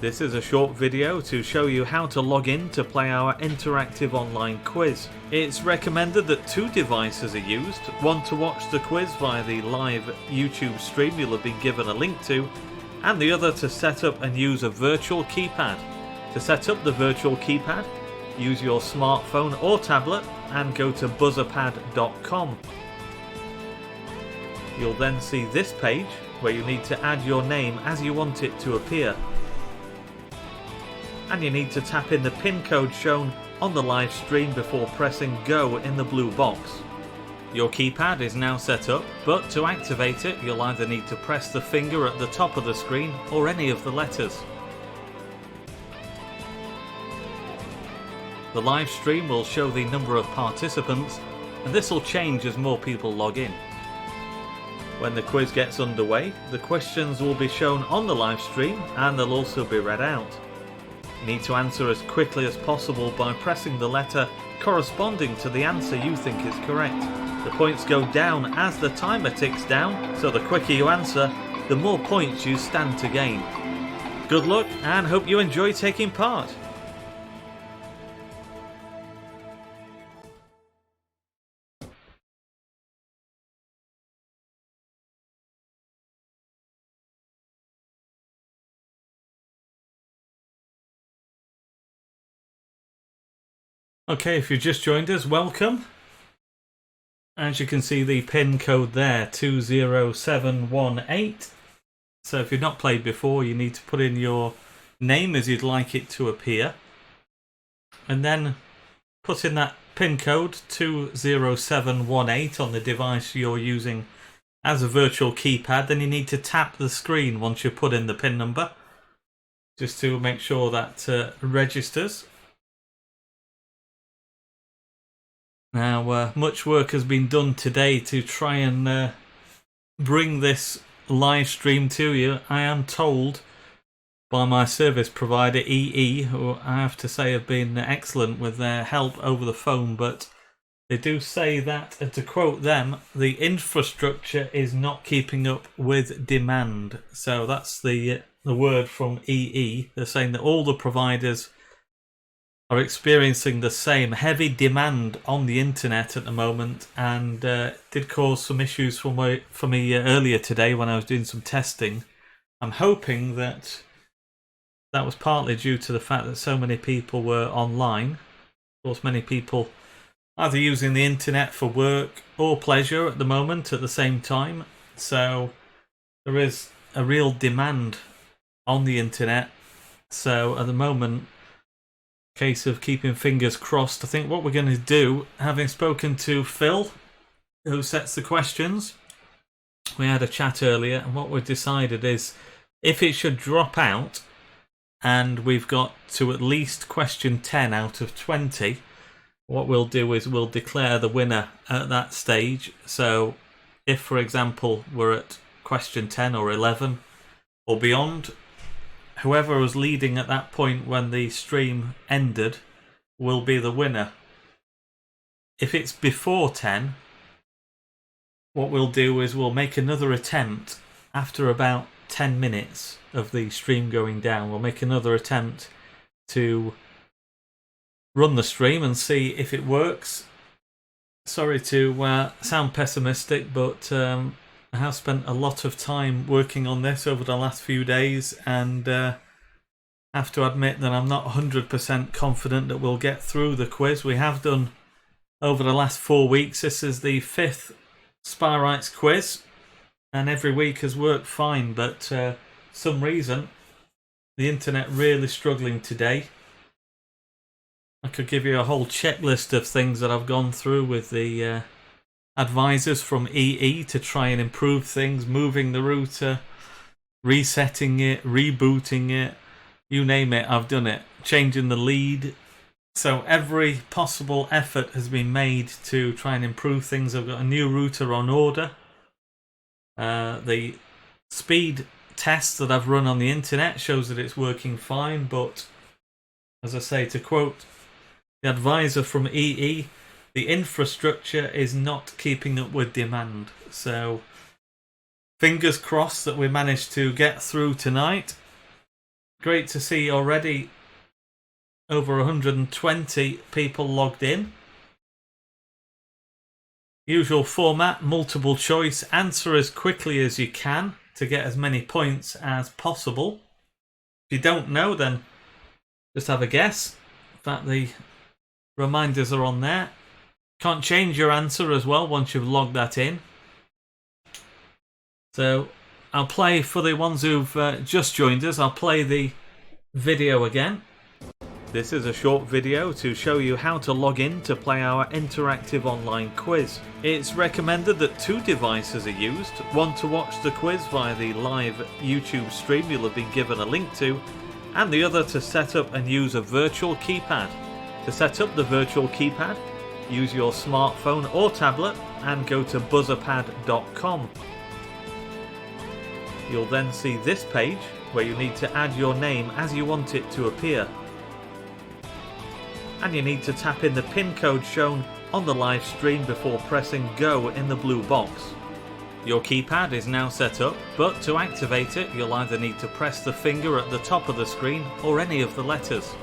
This is a short video to show you how to log in to play our interactive online quiz. It's recommended that 2 devices are used, one to watch the quiz via the live YouTube stream you'll have been given a link to, and the other to set up and use a virtual keypad. To set up the virtual keypad, use your smartphone or tablet and go to buzzerpad.com. You'll then see this page where you need to add your name as you want it to appear. And you need to tap in the PIN code shown on the live stream before pressing go in the blue box. Your keypad is now set up, but to activate it you'll either need to press the finger at the top of the screen or any of the letters. The live stream will show the number of participants, and this will change as more people log in. When the quiz gets underway, the questions will be shown on the live stream and they'll also be read out. You need to answer as quickly as possible by pressing the letter corresponding to the answer you think is correct. The points go down as the timer ticks down, so the quicker you answer, the more points you stand to gain. Good luck and hope you enjoy taking part. Okay, if you've just joined us, welcome. As you can see, the PIN code there, 20718. So if you've not played before, you need to put in your name as you'd like it to appear. And then put in that PIN code, 20718, on the device you're using as a virtual keypad. Then you need to tap the screen once you put in the PIN number, just to make sure that registers. Now, much work has been done today to try and bring this live stream to you. I am told by my service provider, EE, who I have to say have been excellent with their help over the phone, but they do say that, and to quote them, the infrastructure is not keeping up with demand. So that's the word from EE. They're saying that all the providers are experiencing the same heavy demand on the internet at the moment, and did cause some issues for me earlier today when I was doing some testing. I'm hoping that that was partly due to the fact that so many people were online. Of course, many people either using the internet for work or pleasure at the moment at the same time. So there is a real demand on the internet. So at the moment, case of keeping fingers crossed. I think what we're going to do, having spoken to Phil, who sets the questions, we had a chat earlier, and what we've decided is if it should drop out and we've got to at least question 10 out of 20, what we'll do is we'll declare the winner at that stage. So if, for example, we're at question 10 or 11 or beyond, whoever was leading at that point when the stream ended will be the winner. If it's before 10, what we'll do is we'll make another attempt after about 10 minutes of the stream going down. We'll make another attempt to run the stream and see if it works. Sorry to sound pessimistic, but I have spent a lot of time working on this over the last few days, and have to admit that I'm not 100% confident that we'll get through the quiz. We have done over the last 4 weeks. This is the 5th Spyrites quiz, and every week has worked fine, but some reason the internet really struggling today. I could give you a whole checklist of things that I've gone through with the advisors from EE to try and improve things, moving the router, resetting it, rebooting it, you name it, I've done it, changing the lead. So every possible effort has been made to try and improve things. I've got a new router on order. The speed test that I've run on the internet shows that it's working fine, but as I say, to quote the advisor from EE, the infrastructure is not keeping up with demand. So fingers crossed that we manage to get through tonight. great to see already over 120 people logged in. Usual format, multiple choice, answer as quickly as you can to get as many points as possible. If you don't know, then just have a guess. In fact, the reminders are on there. Can't change your answer as well once you've logged that in. So I'll play, for the ones who've just joined us, I'll play the video again. This is a short video to show you how to log in to play our interactive online quiz. It's recommended that 2 devices are used, one to watch the quiz via the live YouTube stream you'll have been given a link to, and the other to set up and use a virtual keypad. To set up the virtual keypad, use your smartphone or tablet and go to buzzerpad.com. You'll then see this page where you need to add your name as you want it to appear. And you need to tap in the PIN code shown on the live stream before pressing go in the blue box. Your keypad is now set up, but to activate it you'll either need to press the finger at the top of the screen or any of the letters.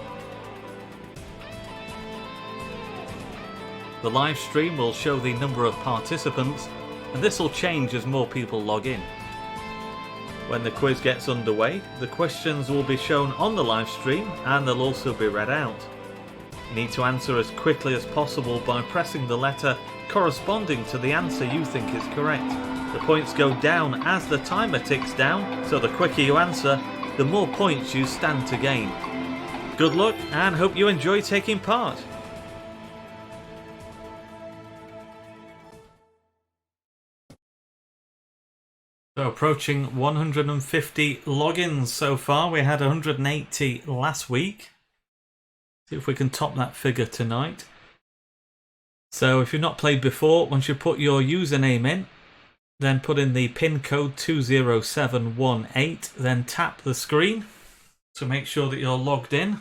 The live stream will show the number of participants, and this will change as more people log in. When the quiz gets underway, the questions will be shown on the live stream and they'll also be read out. You need to answer as quickly as possible by pressing the letter corresponding to the answer you think is correct. The points go down as the timer ticks down, so the quicker you answer, the more points you stand to gain. Good luck and hope you enjoy taking part. So approaching 150 logins so far. We had 180 last week. See if we can top that figure tonight. So if you've not played before, once you put your username in, then put in the PIN code 20718, then tap the screen to make sure that you're logged in.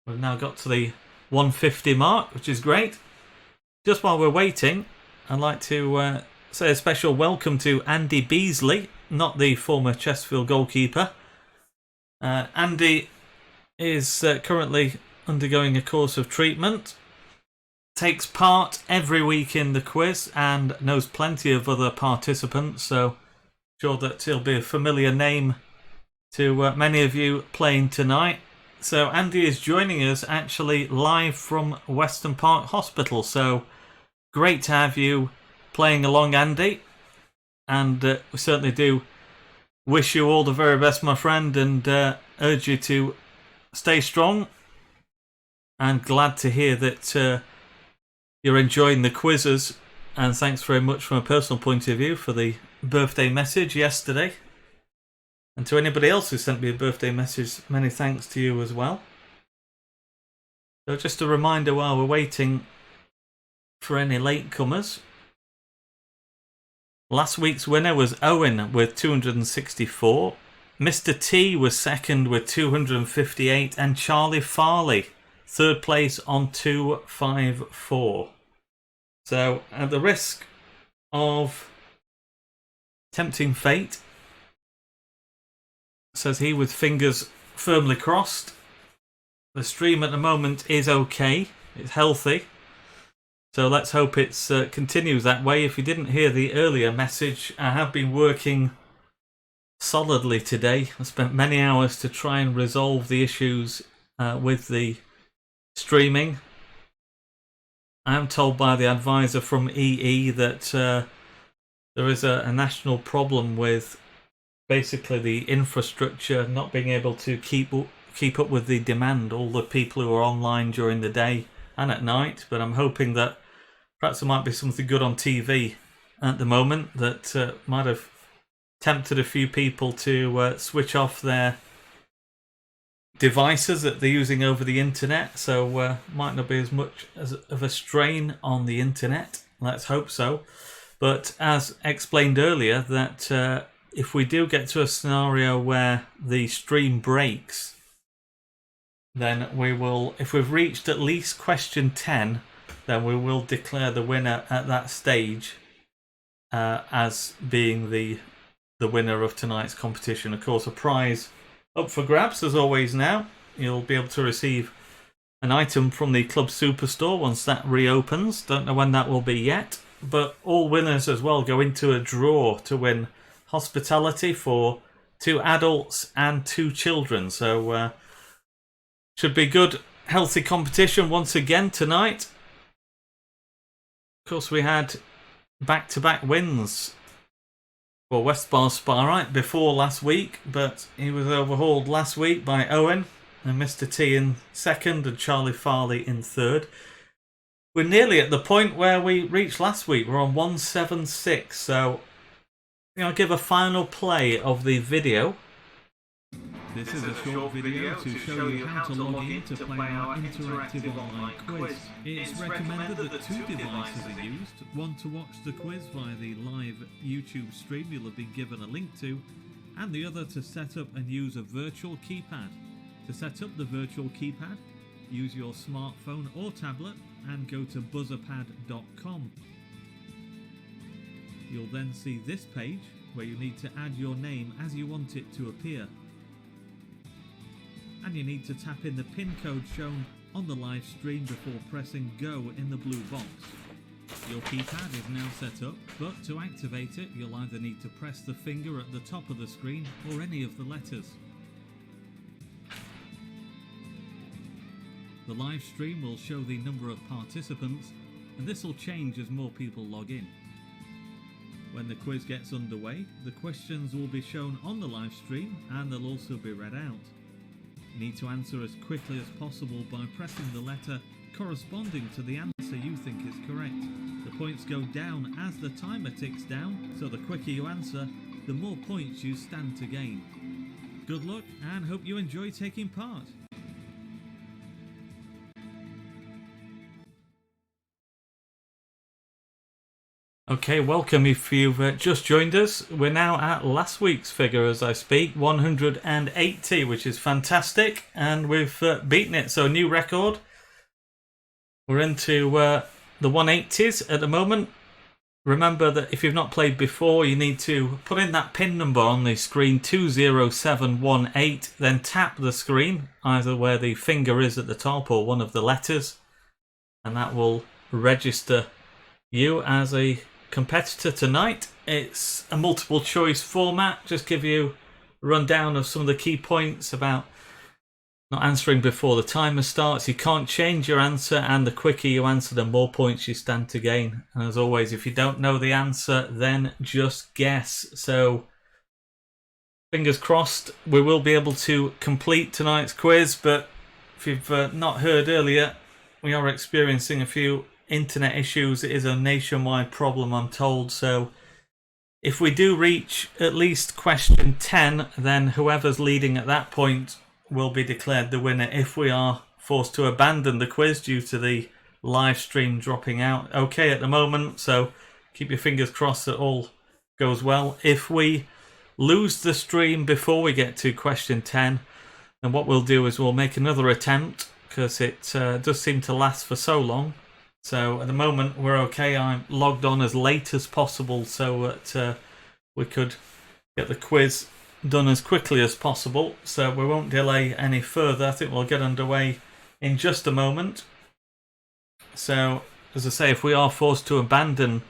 We've now got to the 150 mark, which is great. Just while we're waiting, I'd like to say a special welcome to Andy Beasley, not the former Chesterfield goalkeeper. Andy is currently undergoing a course of treatment, takes part every week in the quiz and knows plenty of other participants, so sure that he'll be a familiar name to many of you playing tonight. So Andy is joining us actually live from Weston Park Hospital, so great to have you playing along, Andy, and we certainly do wish you all the very best, my friend, and urge you to stay strong. And glad to hear that you're enjoying the quizzes, and thanks very much from a personal point of view for the birthday message yesterday. And to anybody else who sent me a birthday message, many thanks to you as well. So just a reminder while we're waiting for any latecomers. Last week's winner was Owen with 264. Mr. T was second with 258, and Charlie Farley third place on 254. So at the risk of tempting fate, says he with fingers firmly crossed, the stream at the moment is okay, it's healthy. So let's hope it continues that way. If you didn't hear the earlier message, I have been working solidly today. I spent many hours to try and resolve the issues with the streaming. I am told by the advisor from EE that there is a national problem with basically the infrastructure not being able to keep up with the demand, all the people who are online during the day and at night. But I'm hoping that perhaps there might be something good on TV at the moment that might have tempted a few people to switch off their devices that they're using over the internet, so might not be as much of a strain on the internet. Let's hope so. But as explained earlier, that if we do get to a scenario where the stream breaks, then we will, if we've reached at least question 10, then we will declare the winner at that stage as being the the winner of tonight's competition. Of course, a prize up for grabs as always now. You'll be able to receive an item from the Club Superstore once that reopens. Don't know when that will be yet. But all winners as well go into a draw to win hospitality for 2 adults and 2 children. So should be good, healthy competition once again tonight. Of course, we had back-to-back wins for Westbar Sparite before last week, but he was overhauled last week by Owen and Mr. T in second and Charlie Farley in third. We're nearly at the point where we reached last week. We're on 176, so I'll give a final play of the video. This is a short video to show you how to log in to play our interactive online quiz. It's recommended that 2 devices are used, one to watch the quiz via the live YouTube stream you'll have been given a link to, and the other to set up and use a virtual keypad. To set up the virtual keypad, use your smartphone or tablet and go to buzzerpad.com. You'll then see this page where you need to add your name as you want it to appear. And you need to tap in the PIN code shown on the live stream before pressing go in the blue box. Your keypad is now set up, but to activate it you'll either need to press the finger at the top of the screen or any of the letters. The live stream will show the number of participants, and this will change as more people log in. When the quiz gets underway, the questions will be shown on the live stream and they'll also be read out. You need to answer as quickly as possible by pressing the letter corresponding to the answer you think is correct. The points go down as the timer ticks down, so the quicker you answer, the more points you stand to gain. Good luck and hope you enjoy taking part. Okay, welcome if you've just joined us. We're now at last week's figure as I speak, 180, which is fantastic, and we've beaten it, so a new record. We're into the 180s at the moment. Remember that if you've not played before, you need to put in that PIN number on the screen, 20718, then tap the screen, either where the finger is at the top or one of the letters, and that will register you as a competitor tonight. It's a multiple choice format, just give you a rundown of some of the key points about not answering before the timer starts. You can't change your answer, and the quicker you answer, the more points you stand to gain. And as always, if you don't know the answer, then just guess. So fingers crossed we will be able to complete tonight's quiz, but if you've not heard earlier, we are experiencing a few internet issues. It is a nationwide problem, I'm told, so if we do reach at least question 10, then whoever's leading at that point will be declared the winner if we are forced to abandon the quiz due to the live stream dropping out. Okay at the moment, so keep your fingers crossed that all goes well. If we lose the stream before we get to question 10, then what we'll do is we'll make another attempt, because it does seem to last for so long. So at the moment we're okay. I'm logged on as late as possible so that we could get the quiz done as quickly as possible. So we won't delay any further. I think we'll get underway in just a moment. So as I say, if we are forced to abandon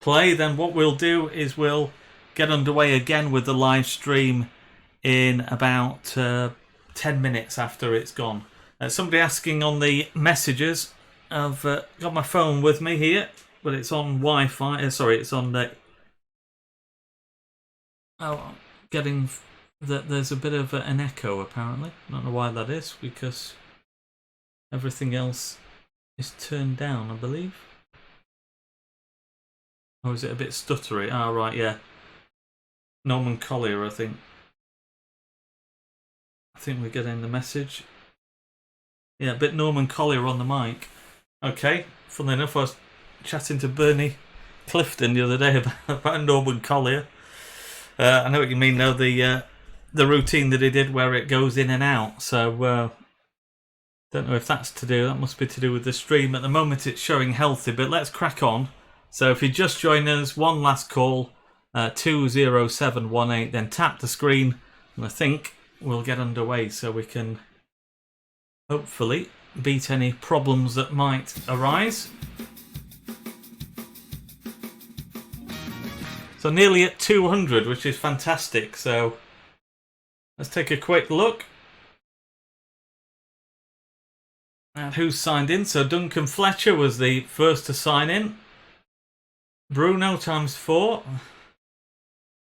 play, then what we'll do is we'll get underway again with the live stream in about 10 minutes after it's gone. Somebody asking on the messages, I've got my phone with me here, but it's on Wi-Fi. Sorry, it's on the... Oh, getting that there's a bit of an echo apparently. I don't know why that is, because everything else is turned down, I believe. Or is it a bit stuttery? Ah, right, yeah. Norman Collier, I think. I think we're getting the message. Yeah, a bit Norman Collier on the mic. Okay, funnily enough, I was chatting to Bernie Clifton the other day about Norman Collier. I know what you mean, though, the routine that he did where it goes in and out. So, don't know if that's to do, that must be to do with the stream. At the moment it's showing healthy, but let's crack on. So if you just join us, one last call, 20718. Then tap the screen, and I think we'll get underway so we can hopefully beat any problems that might arise. So nearly at 200, which is fantastic. So let's take a quick look at who's signed in. So Duncan Fletcher was the first to sign in. Bruno times 4.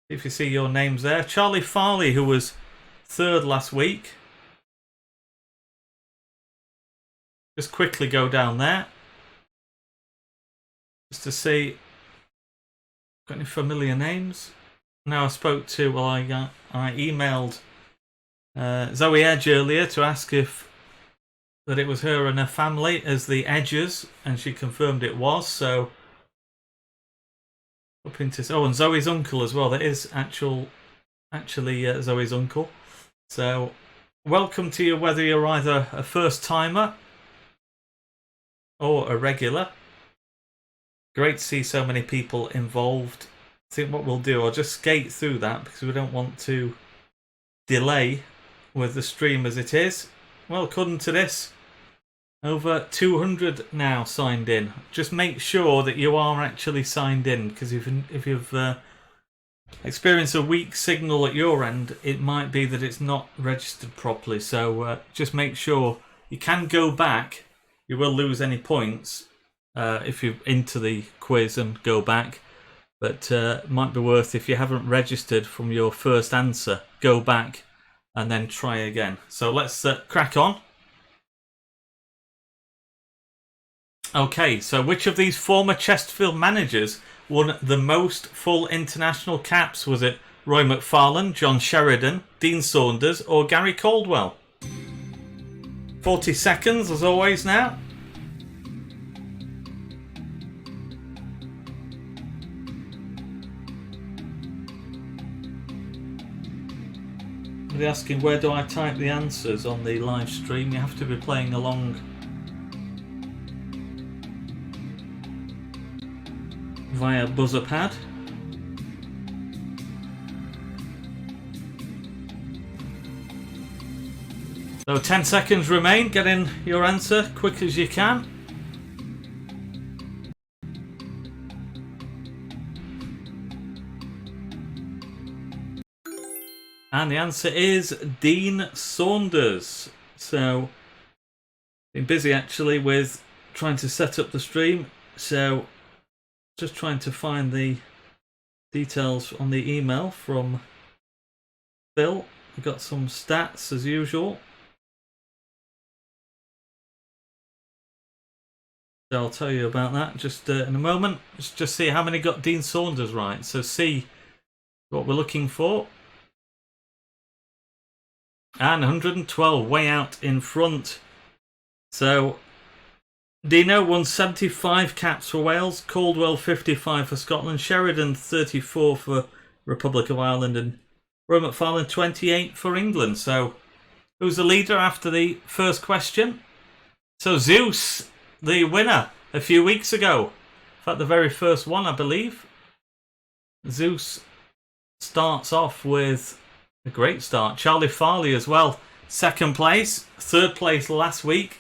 If you see your names there. Charlie Farley, who was third last week. Just quickly go down there. Just to see. Got any familiar names? Now I spoke to, well, I emailed Zoe Edge earlier to ask if that it was her and her family as the Edges, and she confirmed it was. So up into, oh, and Zoe's uncle as well. That is actually Zoe's uncle. So welcome to you, whether you're either a first timer or a regular. Great to see so many people involved. I think what we'll do, I'll just skate through that because we don't want to delay with the stream as it is. Well, according to this, over 200 now signed in. Just make sure that you are actually signed in, because if you've experienced a weak signal at your end, it might be that it's not registered properly. So just make sure you can go back. You will lose any points if you're into the quiz and go back, but it might be worth, if you haven't registered from your first answer, go back and then try again. So let's crack on. Okay, so which of these former Chesterfield managers won the most full international caps? Was it Roy McFarlane, John Sheridan, Dean Saunders or Gary Caldwell? 40 seconds as always now. They're asking, where do I type the answers on the live stream? You have to be playing along via buzzer pad. So 10 seconds remain. Get in your answer quick as you can. And the answer is Dean Saunders. So, been busy actually with trying to set up the stream. So, just trying to find the details on the email from Phil. We've got some stats as usual. So I'll tell you about that just in a moment. Let's just see how many got Dean Saunders right. So see what we're looking for. And 112, way out in front. So Dino won 75 caps for Wales, Caldwell 55 for Scotland, Sheridan 34 for Republic of Ireland, and Roy McFarlane 28 for England. So who's the leader after the first question? So Zeus, the winner a few weeks ago. In fact, the very first one, I believe. Zeus starts off with a great start. Charlie Farley as well, second place. Third place last week.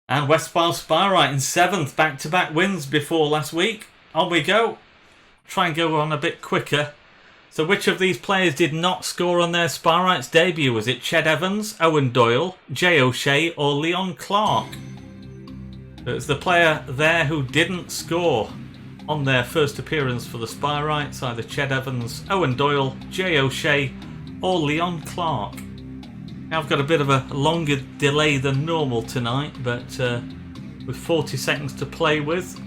And Westbile Spyrite in 7th, back-to-back wins before last week. On we go. Try and go on a bit quicker. So which of these players did not score on their Spyrite's debut? Was it Ched Evans, Owen Doyle, Jay O'Shea or Leon Clark? So it's the player there who didn't score on their first appearance for the Spyrites, either Ched Evans, Owen Doyle, Jay O'Shea or Leon Clark. Now I've got a bit of a longer delay than normal tonight, but with 40 seconds to play with,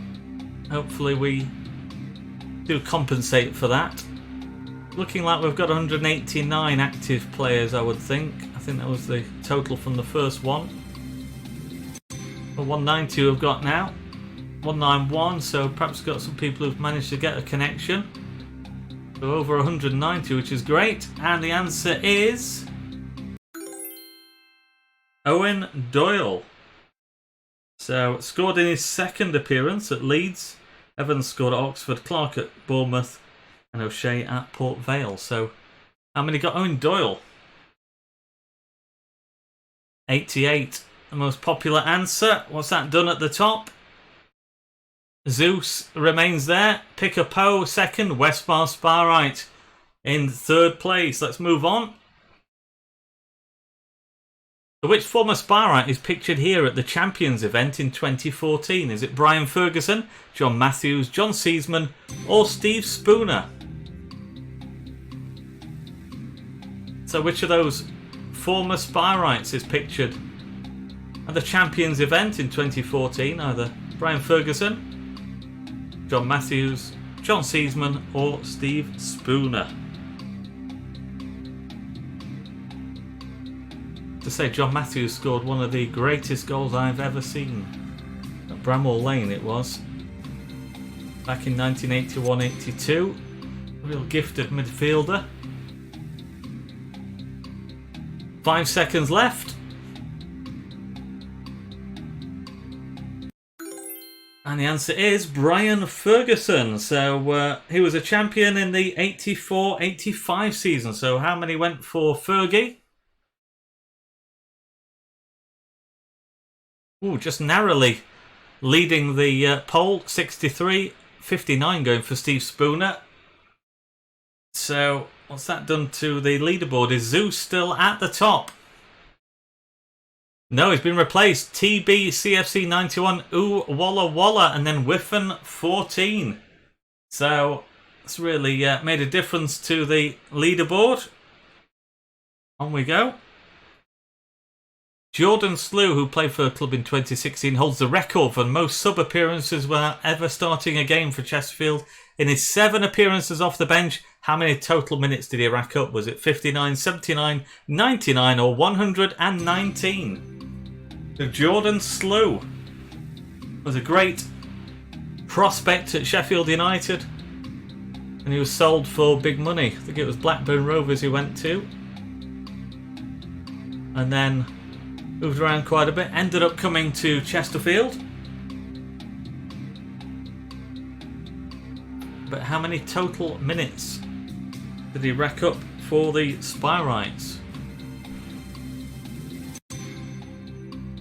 hopefully we do compensate for that. Looking like we've got 189 active players, I would think. I think that was the total from the first one. Well, 190 we've got now. 191, so perhaps got some people who've managed to get a connection. So over 190, which is great. And the answer is Owen Doyle. So scored in his second appearance at Leeds. Evans scored at Oxford, Clark at Bournemouth, and O'Shea at Port Vale. So how many got Owen Doyle? 88. The most popular answer. What's that done at the top? Zeus remains there. Pick a Poe second. Westbar Sparite in third place. Let's move on. Which former Sparite is pictured here at the Champions event in 2014? Is it Brian Ferguson, John Matthews, John Seasman, or Steve Spooner? So which of those former Spirites is pictured at the Champions event in 2014? Either Brian Ferguson, John Matthews, John Seasman, or Steve Spooner? To say John Matthews scored one of the greatest goals I've ever seen. At Bramwell Lane it was. Back in 1981-82. Real gifted midfielder. 5 seconds left. And the answer is Brian Ferguson. So he was a champion in the 84-85 season. So how many went for Fergie? Ooh, just narrowly leading the poll. 63-59 going for Steve Spooner. So what's that done to the leaderboard? Is Zeus still at the top? No, he's been replaced. TB CFC 91, Ooh Walla Walla, and then Whiffen 14. So it's really made a difference to the leaderboard. On we go. Jordan Slew, who played for the club in 2016, holds the record for most sub-appearances without ever starting a game for Chesterfield. In his 7 appearances off the bench, how many total minutes did he rack up? Was it 59, 79, 99 or 119? So Jordan Slew was a great prospect at Sheffield United, and he was sold for big money. I think it was Blackburn Rovers he went to, and then moved around quite a bit, ended up coming to Chesterfield. But how many total minutes did he rack up for the Spirites?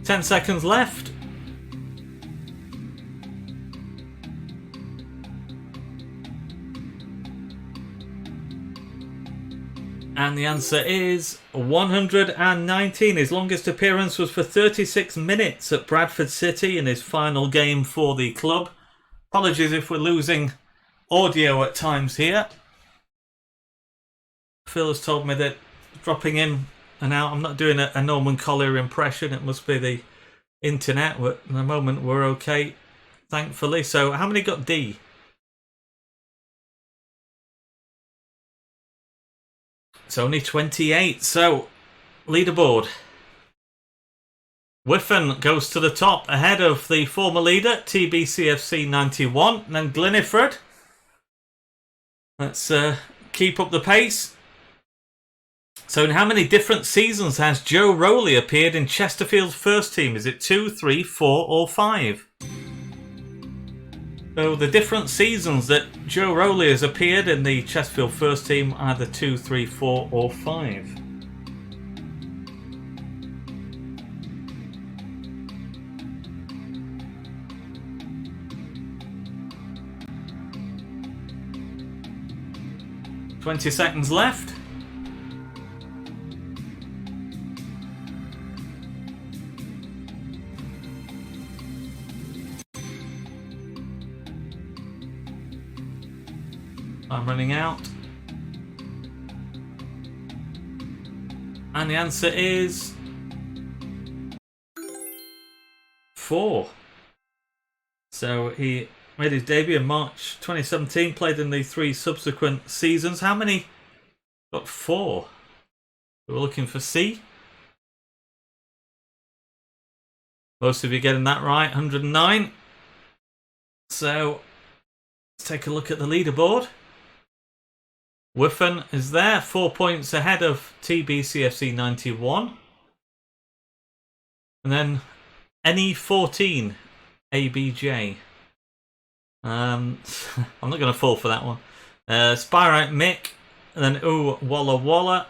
10 seconds left. And the answer is 119. His longest appearance was for 36 minutes at Bradford City in his final game for the club. Apologies if we're losing audio at times here. Phil has told me that dropping in and out, I'm not doing a Norman Collier impression. It must be the internet. At the moment we're okay, thankfully. So how many got D? It's only 28. So, leaderboard. Whiffen goes to the top ahead of the former leader, TBCFC 91, and then Glynnifred. Let's keep up the pace. So, in how many different seasons has Joe Rowley appeared in Chesterfield's first team? Is it 2, 3, 4, or 5? So the different seasons that Joe Rowley has appeared in the Chesterfield first team, either 2, 3, 4 or 5. "20 seconds left. I'm running out. And the answer is 4. So he made his debut in March 2017, played in the 3 subsequent seasons. How many got 4? We're looking for C. Most of you getting that right, 109. So let's take a look at the leaderboard. Whiffen is there, 4 points ahead of TBCFC 91. And then NE14 ABJ. I'm not going to fall for that one. Spyrite Mick, and then Ooh Walla Walla.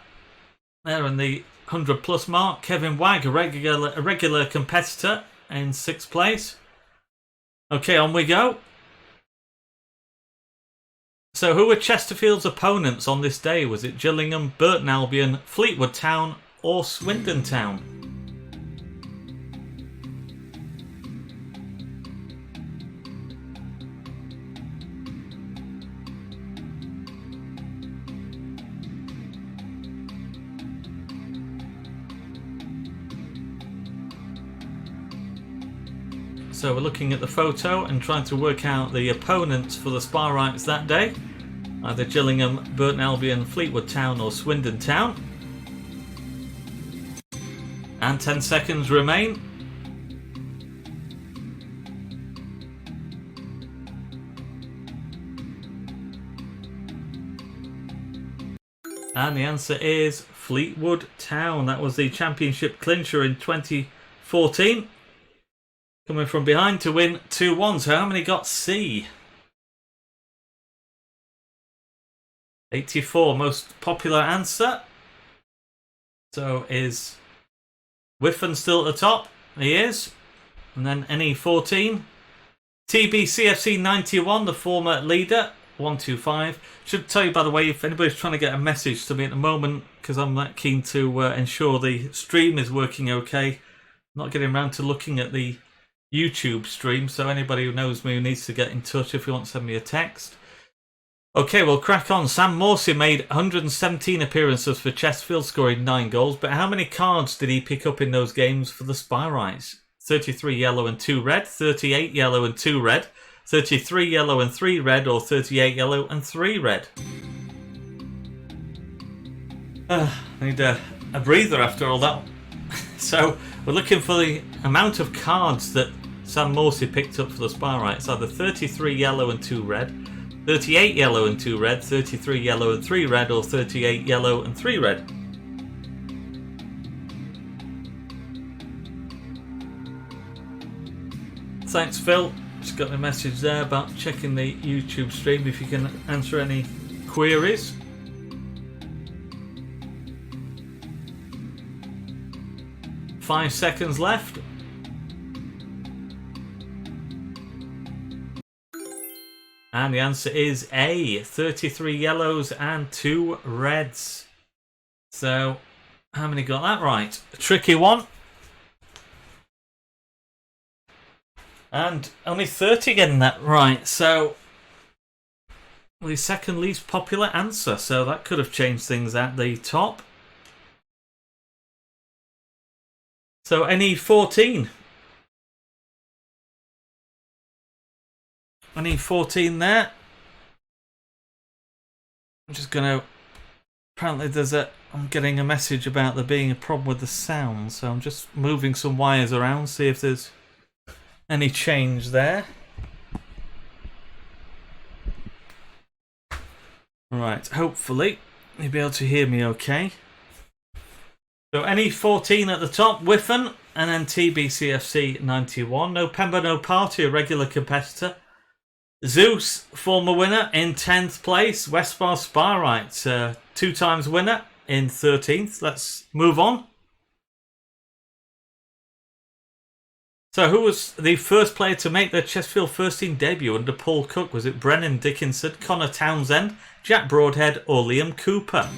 There in the 100 plus mark. Kevin Wag, a regular competitor in 6th place. Okay, on we go. So who were Chesterfield's opponents on this day? Was it Gillingham, Burton Albion, Fleetwood Town or Swindon Town? So we're looking at the photo and trying to work out the opponents for the Spyrites that day. Either Gillingham, Burton Albion, Fleetwood Town or Swindon Town. And 10 seconds remain. And the answer is Fleetwood Town. That was the championship clincher in 2014. Coming from behind to win 2-1. So how many got C? 84, most popular answer. So is Whiffen still at the top? He is. And then NE14. TBCFC 91, the former leader, 125. Should tell you, by the way, if anybody's trying to get a message to me at the moment, because I'm that keen to ensure the stream is working okay. Not getting around to looking at the YouTube stream, so anybody who knows me who needs to get in touch if you want to send me a text. Okay, we'll crack on. Sam Morsey made 117 appearances for Chesterfield, scoring 9 goals, but how many cards did he pick up in those games for the Spyrites? 33 yellow and 2 red, 38 yellow and 2 red, 33 yellow and 3 red, or 38 yellow and 3 red? I need a breather after all that. So we're looking for the amount of cards that Sam Morsey picked up for the Spyrites. Either 33 yellow and 2 red, 38 yellow and 2 red, 33 yellow and 3 red, or 38 yellow and 3 red. Thanks, Phil. Just got a message there about checking the YouTube stream if you can answer any queries. Five seconds left. And the answer is A, 33 yellows and 2 reds. So, how many got that right? A tricky one. And only 30 getting that right. So, the second least popular answer. So that could have changed things at the top. So, NE14. NE14 there. I'm just going to... Apparently I'm getting a message about there being a problem with the sound. So I'm just moving some wires around, see if there's any change there. Right, hopefully you'll be able to hear me okay. So NE14 at the top, Whiffen, and then TBCFC 91. No Pemba, no Party, a regular competitor. Zeus, former winner, in 10th place. Westbar Spyrites, 2 times winner, in 13th. Let's move on. So who was the first player to make their Chesterfield first team debut under Paul Cook? Was it Brennan Dickinson, Connor Townsend, Jack Broadhead or Liam Cooper?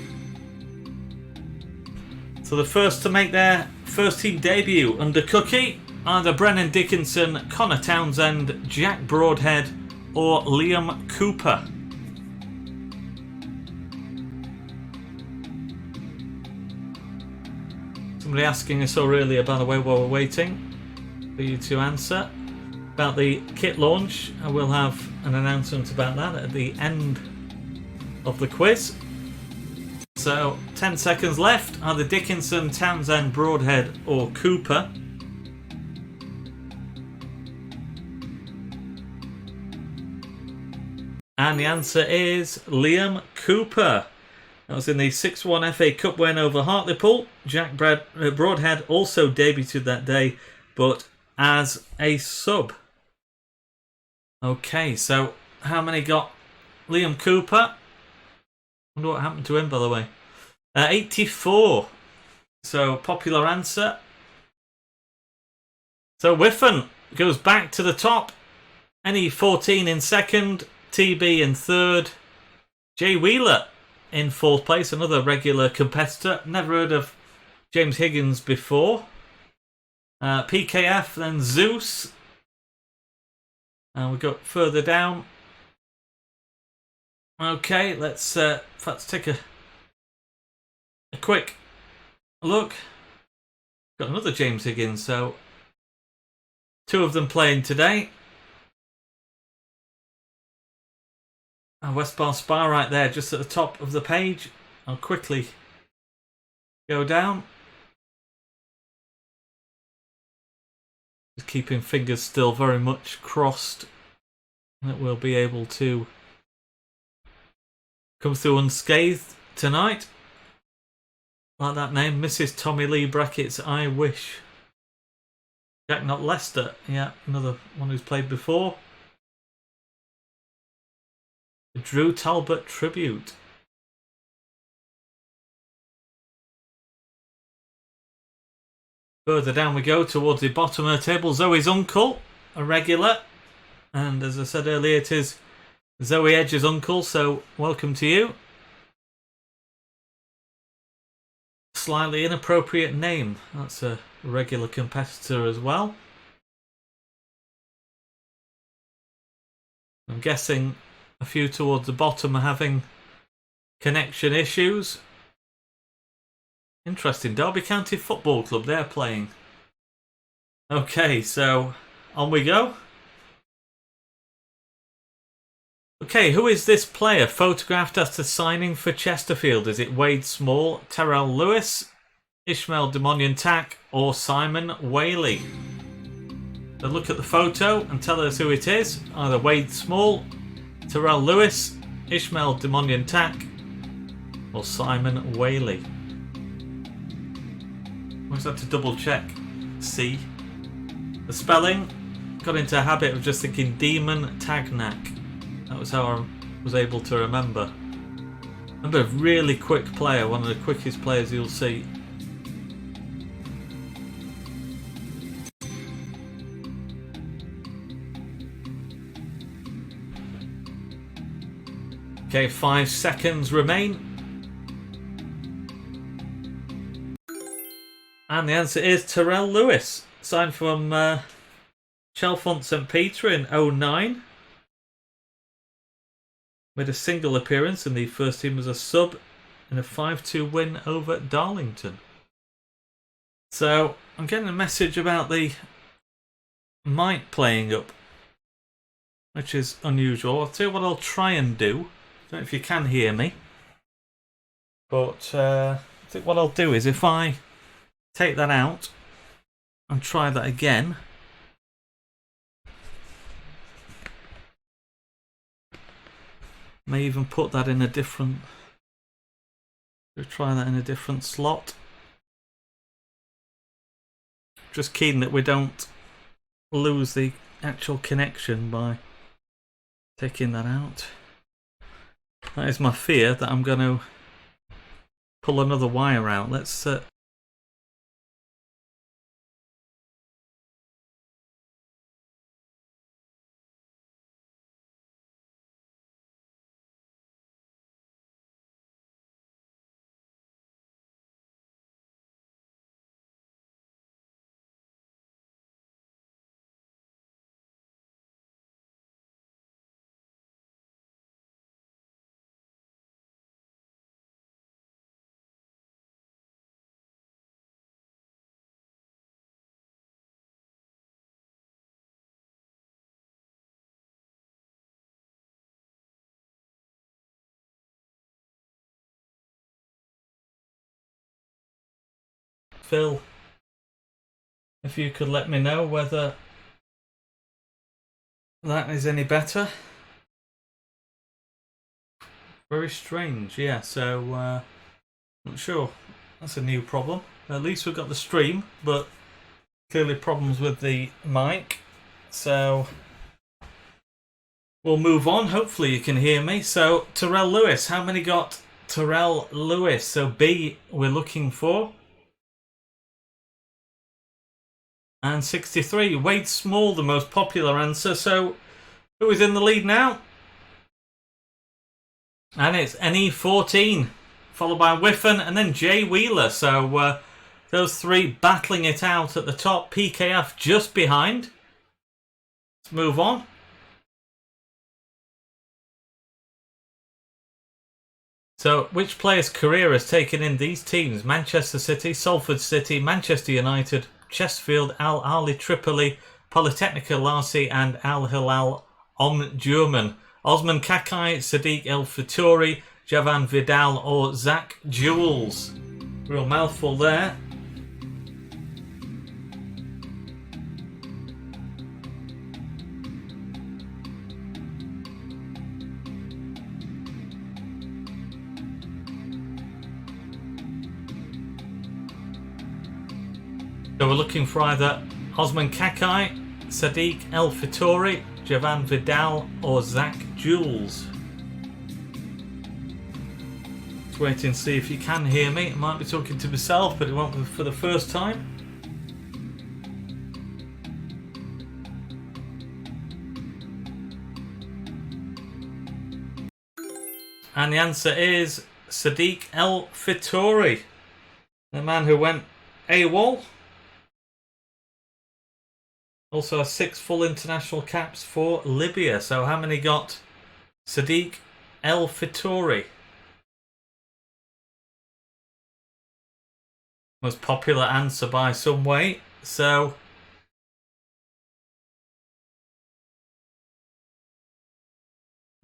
So the first to make their first team debut under Cookie, either Brennan Dickinson, Connor Townsend, Jack Broadhead or Liam Cooper. Somebody asking us already, by the way, while we're waiting for you to answer about the kit launch. I will have an announcement about that at the end of the quiz. So 10 seconds left. Either Dickinson, Townsend, Broadhead or Cooper. And the answer is Liam Cooper. That was in the 6-1 FA Cup win over Hartlepool. Jack Broadhead also debuted that day, but as a sub. Okay, so how many got Liam Cooper? Wonder what happened to him, by the way. 84. So, popular answer. So, Whiffen goes back to the top. NE14 in second. TB in third. Jay Wheeler in fourth place. Another regular competitor. Never heard of James Higgins before. PKF, then Zeus. And we go further down. Okay, let's take a quick look. Got another James Higgins, so two of them playing today. And Westbar Spa right there, just at the top of the page. I'll quickly go down. Just keeping fingers still very much crossed that we'll be able to come through unscathed tonight. Like that name, Mrs. Tommy Lee brackets, I wish. Jack Not Lester, yeah, another one who's played before. The Drew Talbot tribute. Further down we go towards the bottom of the table. Zoe's uncle, a regular. And as I said earlier, it is Zoe Edge's uncle, so welcome to you. Slightly inappropriate name. That's a regular competitor as well. I'm guessing a few towards the bottom are having connection issues. Interesting. Derby County Football Club, they're playing. Okay, so on we go. Okay, who is this player photographed after signing for Chesterfield? Is it Wade Small, Terrell Lewis, Ishmael Demonian Tack, or Simon Whaley? So look at the photo and tell us who it is. Either Wade Small, Terrell Lewis, Ishmael Demonian Tack, or Simon Whaley. Always have to double check. C. The spelling. Got into a habit of just thinking Demon Tagnak. That was how I was able to remember. Remember, a really quick player, one of the quickest players you'll see. Okay, 5 seconds remain. And the answer is Terrell Lewis, signed from Chalfont St Peter in 2009. Made a single appearance in the first team as a sub in a 5-2 win over Darlington. So I'm getting a message about the mic playing up, which is unusual. I'll tell you what I'll try and do. I don't know if you can hear me, but I think what I'll do is if I take that out and try that again. May even put that in a different. Try that in a different slot. Just keen that we don't lose the actual connection by taking that out. That is my fear, that I'm going to pull another wire out. Let's. Phil, if you could let me know whether that is any better. Very strange, yeah, so not sure. That's a new problem. At least we've got the stream, but clearly problems with the mic. So we'll move on. Hopefully you can hear me. So Terrell Lewis, how many got Terrell Lewis. So B we're looking for. And 63, Wade Small, the most popular answer. So who is in the lead now? And it's NE14, followed by Whiffen and then Jay Wheeler. So those three battling it out at the top. PKF just behind. Let's move on. So which player's career has taken in these teams? Manchester City, Salford City, Manchester United, Chesterfield, Al Ahly Tripoli, Polytechnica Larsi and Al Hilal Omdurman. Osman Kakai, Sadiq El Fitouri, Javan Vidal or Zach Jules. Real mouthful there. So we're looking for either Osman Kakai, Sadiq El Fitouri, Javan Vidal or Zach Jules. Let's wait and see if you can hear me. I might be talking to myself, but it won't be for the first time. And the answer is Sadiq El Fitouri, the man who went AWOL. Also has 6 full international caps for Libya. So how many got Sadiq El Fitouri? Most popular answer by some way. So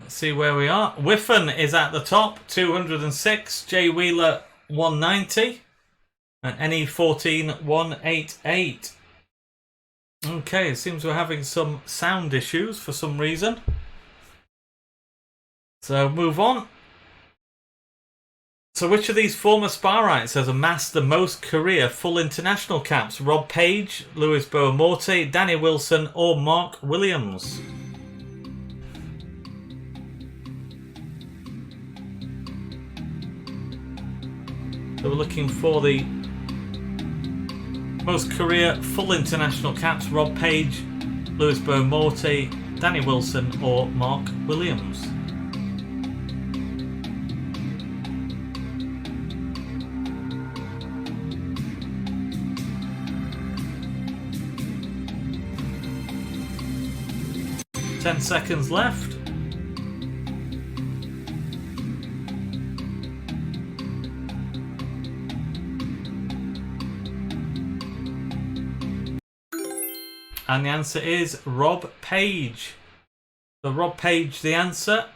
let's see where we are. Whiffen is at the top, 206. Jay Wheeler, 190. And NE14, 188. Okay, it seems we're having some sound issues for some reason. So move on. So which of these former Sparrites has amassed the most career full international caps? Rob Page, Luis Boamorte, Danny Wilson or Mark Williams? So we're looking for the most career full international caps: Rob Page, Luis Boamorte, Danny Wilson or Mark Williams. Ten seconds left. And the answer is Rob Page. So Rob Page, the answer.